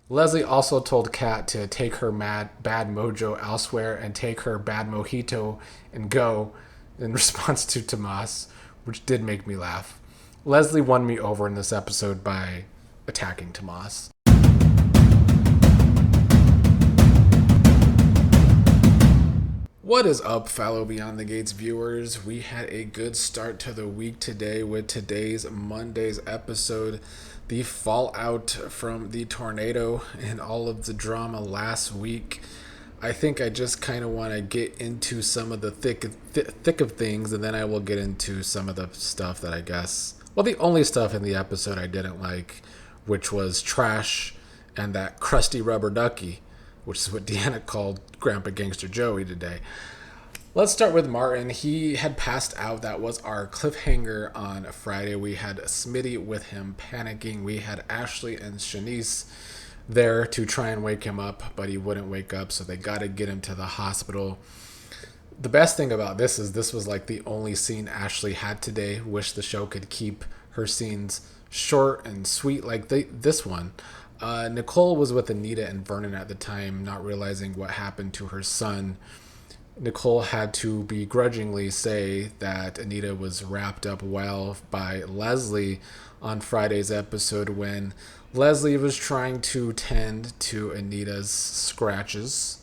Leslie also told Kat to take her bad mojo elsewhere and take her bad mojito and go in response to Tomas, which did make me laugh. Leslie won me over in this episode by attacking Tomas. What is up, fellow Beyond the Gates viewers? We had a good start to the week today with today's Monday's episode. The fallout from the tornado and all of the drama last week. I think I just kind of want to get into some of the thick of things, and then I will get into some of the stuff that I guess, well, the only stuff in the episode I didn't like, which was trash and that crusty rubber ducky, which is what Deanna called Grandpa Gangster Joey today. Let's start with Martin. He had passed out. That was our cliffhanger on Friday. We had Smitty with him panicking. We had Ashley and Shanice there to try and wake him up, but he wouldn't wake up, so they got to get him to the hospital. The best thing about this is this was like the only scene Ashley had today. Wish the show could keep her scenes short and sweet like this one. Nicole was with Anita and Vernon at the time, not realizing what happened to her son. Nicole had to begrudgingly say that Anita was wrapped up well by Leslie on Friday's episode when Leslie was trying to tend to Anita's scratches.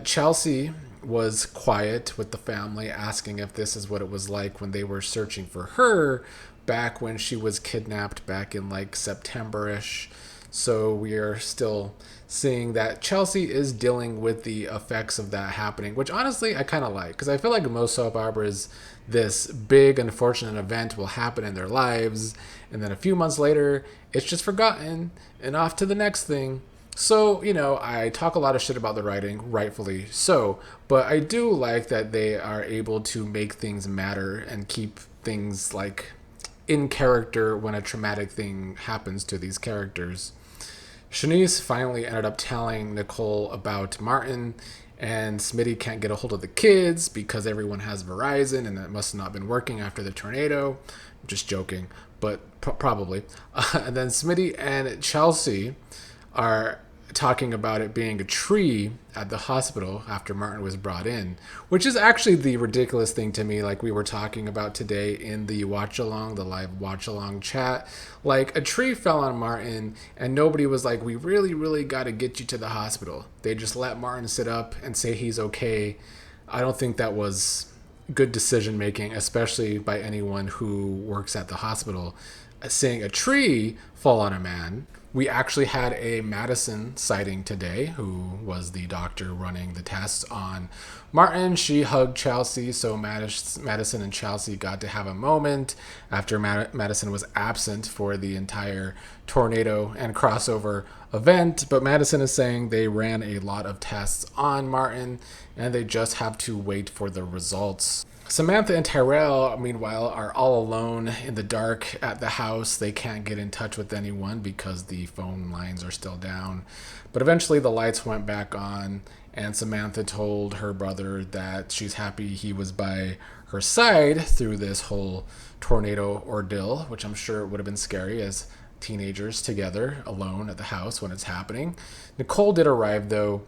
Chelsea was quiet with the family, asking if this is what it was like when they were searching for her back when she was kidnapped back in like September-ish. So we are still seeing that Chelsea is dealing with the effects of that happening, which honestly I kind of like, because I feel like most soap operas, this big unfortunate event will happen in their lives, and then a few months later, it's just forgotten and off to the next thing. So, I talk a lot of shit about the writing, rightfully so, but I do like that they are able to make things matter and keep things like in character when a traumatic thing happens to these characters. Shanice finally ended up telling Nicole about Martin, and Smitty can't get a hold of the kids because everyone has Verizon and that must not have been working after the tornado. I'm just joking, but probably. And then Smitty and Chelsea are talking about it being a tree at the hospital after Martin was brought in, which is actually the ridiculous thing to me, like we were talking about today in the the live watch along chat. Like, a tree fell on Martin and nobody was like, we really, really got to get you to the hospital. They just let Martin sit up and say he's okay. I don't think that was good decision making, especially by anyone who works at the hospital. Seeing a tree fall on a man. We actually had a Madison sighting today, who was the doctor running the tests on Martin. She hugged Chelsea, so Madison and Chelsea got to have a moment after Madison was absent for the entire tornado and crossover event. But Madison is saying they ran a lot of tests on Martin, and they just have to wait for the results. Samantha and Tyrell, meanwhile, are all alone in the dark at the house. They can't get in touch with anyone because the phone lines are still down. But eventually the lights went back on, and Samantha told her brother that she's happy he was by her side through this whole tornado ordeal, which I'm sure would have been scary as teenagers together alone at the house when it's happening. Nicole did arrive, though,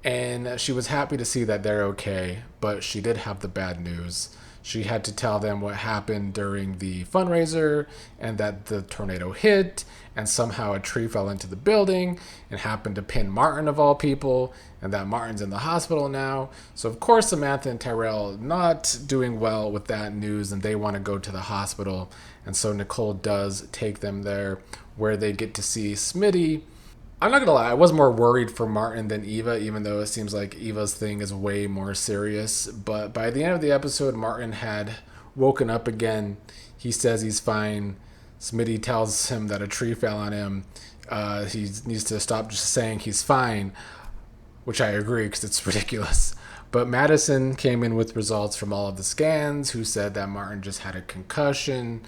and she was happy to see that they're okay, but she did have the bad news. She had to tell them what happened during the fundraiser and that the tornado hit and somehow a tree fell into the building and happened to pin Martin of all people, and that Martin's in the hospital now. So of course Samantha and Tyrell not doing well with that news, and they want to go to the hospital. And so Nicole does take them there, where they get to see Smitty. I'm not gonna lie, I was more worried for Martin than Eva, even though it seems like Eva's thing is way more serious. But by the end of the episode, Martin had woken up again. He says he's fine. Smitty tells him that a tree fell on him. He needs to stop just saying he's fine, which I agree because it's ridiculous. But Madison came in with results from all of the scans, who said that Martin just had a concussion.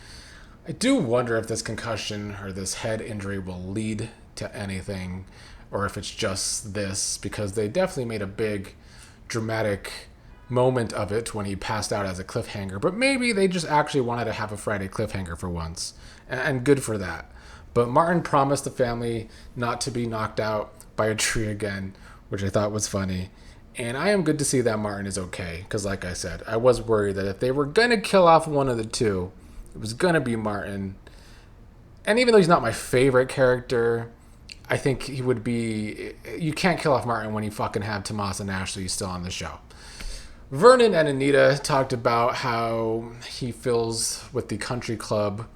I do wonder if this concussion or this head injury will lead to anything, or if it's just this, because they definitely made a big dramatic moment of it when he passed out as a cliffhanger. But maybe they just actually wanted to have a Friday cliffhanger for once, and good for that. But Martin promised the family not to be knocked out by a tree again, which I thought was funny. And I am good to see that Martin is okay, because like I said, I was worried that if they were going to kill off one of the two, it was going to be Martin. And even though he's not my favorite character, I think he would be... You can't kill off Martin when you fucking have Tomas and Ashley still on the show. Vernon and Anita talked about how he feels with the country club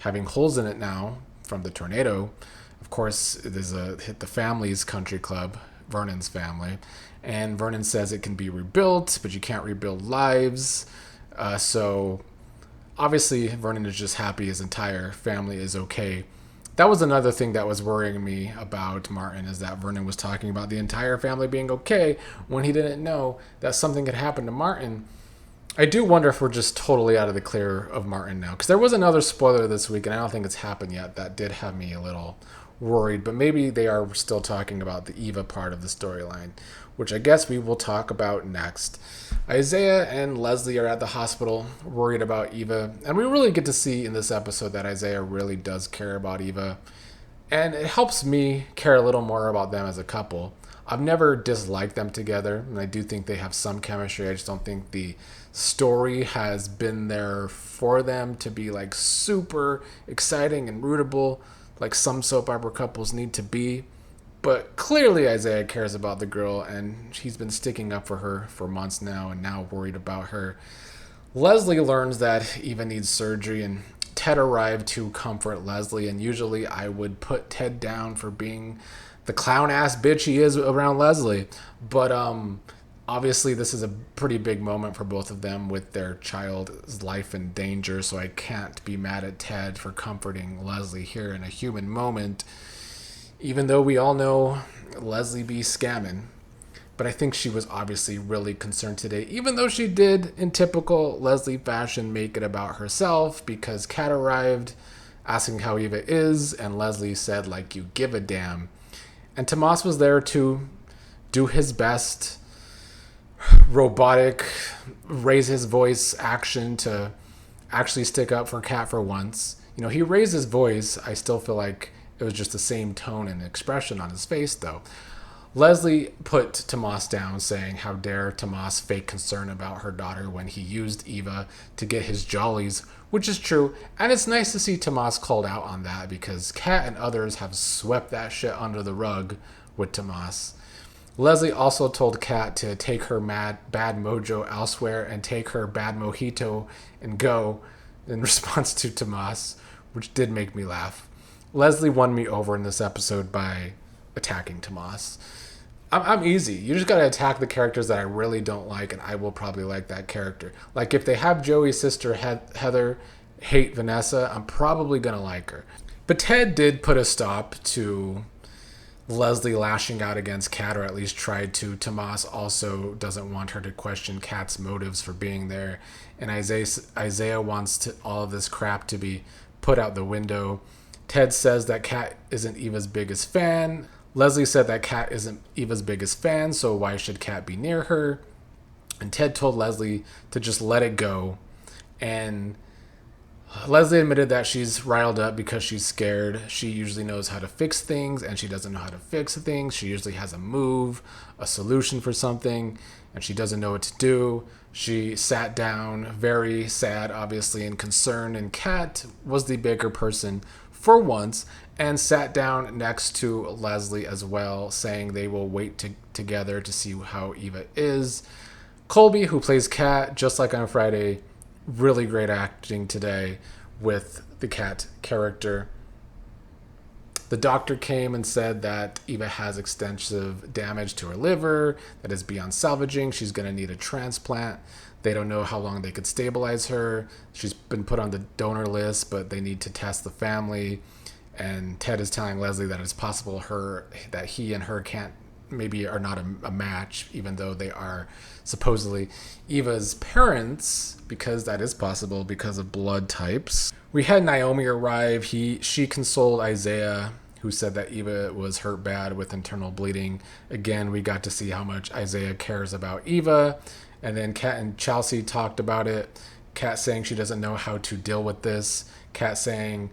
having holes in it now from the tornado. Of course, there's hit the family's country club, Vernon's family. And Vernon says it can be rebuilt, but you can't rebuild lives. So obviously, Vernon is just happy his entire family is okay. That was another thing that was worrying me about Martin, is that Vernon was talking about the entire family being okay when he didn't know that something had happened to Martin. I do wonder if we're just totally out of the clear of Martin now, because there was another spoiler this week, and I don't think it's happened yet, that did have me a little worried, but maybe they are still talking about the Eva part of the storyline, which I guess we will talk about next. Izaiah and Leslie are at the hospital worried about Eva, and we really get to see in this episode that Izaiah really does care about Eva, and it helps me care a little more about them as a couple. I've never disliked them together, and I do think they have some chemistry. I just don't think the story has been there for them to be like super exciting and rootable like some soap opera couples need to be. But clearly Izaiah cares about the girl, and he's been sticking up for her for months now, and now worried about her. Leslie learns that Eva needs surgery, and Ted arrived to comfort Leslie, and usually I would put Ted down for being the clown-ass bitch he is around Leslie. But obviously this is a pretty big moment for both of them with their child's life in danger, so I can't be mad at Ted for comforting Leslie here in a human moment. Even though we all know Leslie be scamming. But I think she was obviously really concerned today, even though she did, in typical Leslie fashion, make it about herself, because Kat arrived asking how Eva is, and Leslie said, like, you give a damn. And Tomas was there to do his best robotic, raise his voice action to actually stick up for Kat for once. You know, he raised his voice. I still feel like it was just the same tone and expression on his face, though. Leslie put Tomas down, saying, how dare Tomas fake concern about her daughter when he used Eva to get his jollies, which is true. And it's nice to see Tomas called out on that, because Kat and others have swept that shit under the rug with Tomas. Leslie also told Kat to take her bad mojo elsewhere and take her bad mojito and go, in response to Tomas, which did make me laugh. Leslie won me over in this episode by attacking Tomas. I'm easy. You just gotta attack the characters that I really don't like, and I will probably like that character. Like, if they have Joey's sister Heather hate Vanessa, I'm probably gonna like her. But Ted did put a stop to Leslie lashing out against Kat, or at least tried to. Tomas also doesn't want her to question Kat's motives for being there, and Izaiah wants all of this crap to be put out the window. Ted says that Kat isn't Eva's biggest fan. Leslie said that Kat isn't Eva's biggest fan, so why should Kat be near her? And Ted told Leslie to just let it go. And Leslie admitted that she's riled up because she's scared. She usually knows how to fix things, and she doesn't know how to fix things. She usually has a move, a solution for something, and she doesn't know what to do. She sat down, very sad, obviously, and concerned, and Kat was the bigger person for once, and sat down next to Leslie as well, saying they will wait together to see how Eva is. Colby, who plays Kat, just like on Friday, really great acting today with the Kat character. The doctor came and said that Eva has extensive damage to her liver that is beyond salvaging. She's going to need a transplant. They don't know how long they could stabilize her. She's been put on the donor list, but they need to test the family. And Ted is telling Leslie that it's possible that he and her maybe are not a match, even though they are supposedly Eva's parents, because that is possible because of blood types. We had Naomi arrive. She consoled Izaiah, who said that Eva was hurt bad with internal bleeding. Again, we got to see how much Izaiah cares about Eva. And then Kat and Chelsea talked about it. Kat saying she doesn't know how to deal with this. Kat saying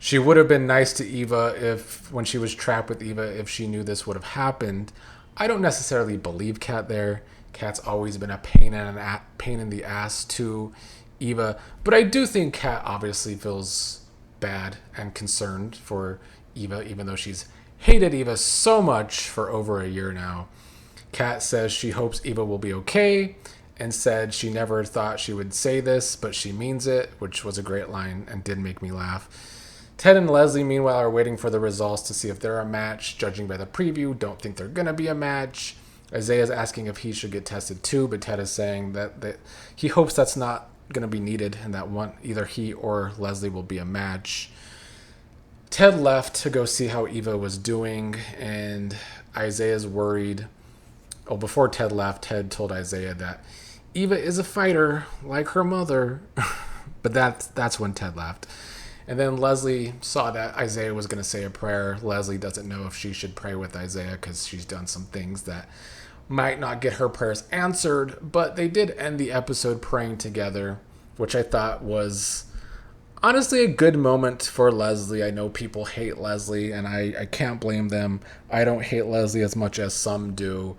She would have been nice to Eva if, when she was trapped with Eva, if she knew this would have happened. I don't necessarily believe Kat there. Kat's always been a pain in the ass to Eva, but I do think Kat obviously feels bad and concerned for Eva, even though she's hated Eva so much for over a year now. Kat says she hopes Eva will be okay and said she never thought she would say this, but she means it, which was a great line and did make me laugh. Ted and Leslie, meanwhile, are waiting for the results to see if they're a match. Judging by the preview, don't think they're going to be a match. Isaiah's asking if he should get tested too, but Ted is saying that he hopes that's not going to be needed and that either he or Leslie will be a match. Ted left to go see how Eva was doing, and Isaiah's worried. Oh, before Ted left, Ted told Izaiah that Eva is a fighter like her mother. But that's when Ted left. And then Leslie saw that Izaiah was going to say a prayer. Leslie doesn't know if she should pray with Izaiah because she's done some things that might not get her prayers answered. But they did end the episode praying together, which I thought was honestly a good moment for Leslie. I know people hate Leslie, and I can't blame them. I don't hate Leslie as much as some do.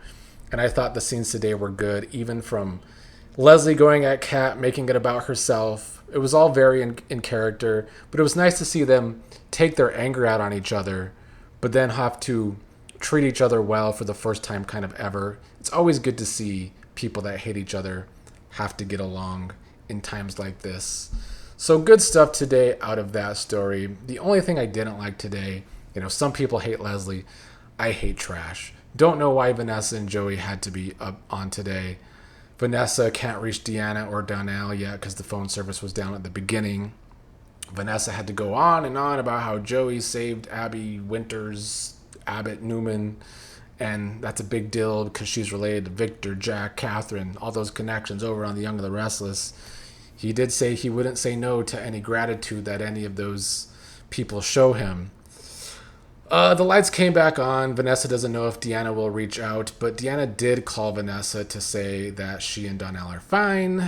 And I thought the scenes today were good, even from Leslie going at Kat, making it about herself. It was all very in character, but it was nice to see them take their anger out on each other, but then have to treat each other well for the first time kind of ever. It's always good to see people that hate each other have to get along in times like this. So good stuff today out of that story. The only thing I didn't like today, some people hate Leslie. I hate trash. Don't know why Vanessa and Joey had to be up on today. Vanessa can't reach Deanna or Donnell yet because the phone service was down at the beginning. Vanessa had to go on and on about how Joey saved Abby Winters, Abbott Newman, and that's a big deal because she's related to Victor, Jack, Catherine, all those connections over on The Young and the Restless. He did say he wouldn't say no to any gratitude that any of those people show him. The lights came back on. Vanessa doesn't know if Deanna will reach out, but Deanna did call Vanessa to say that she and Donnell are fine.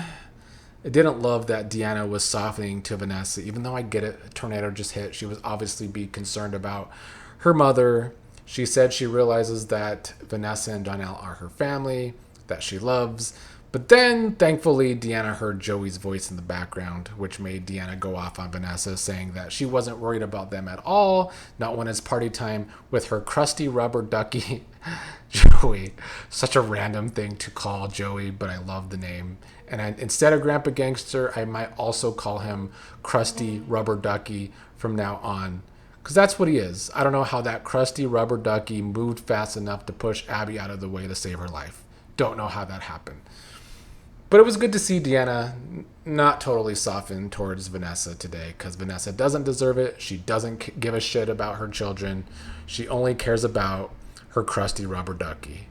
I didn't love that Deanna was softening to Vanessa, even though I get it, a tornado just hit. She was obviously be concerned about her mother. She said she realizes that Vanessa and Donnell are her family, that she loves. But then, thankfully, Deanna heard Joey's voice in the background, which made Deanna go off on Vanessa, saying that she wasn't worried about them at all, not when it's party time with her crusty rubber ducky, Joey. Such a random thing to call Joey, but I love the name. And instead of Grandpa Gangster, I might also call him Crusty Rubber Ducky from now on, because that's what he is. I don't know how that crusty rubber ducky moved fast enough to push Abby out of the way to save her life. Don't know how that happened. But it was good to see Deanna not totally soften towards Vanessa today, because Vanessa doesn't deserve it. She doesn't give a shit about her children. She only cares about her crusty rubber ducky.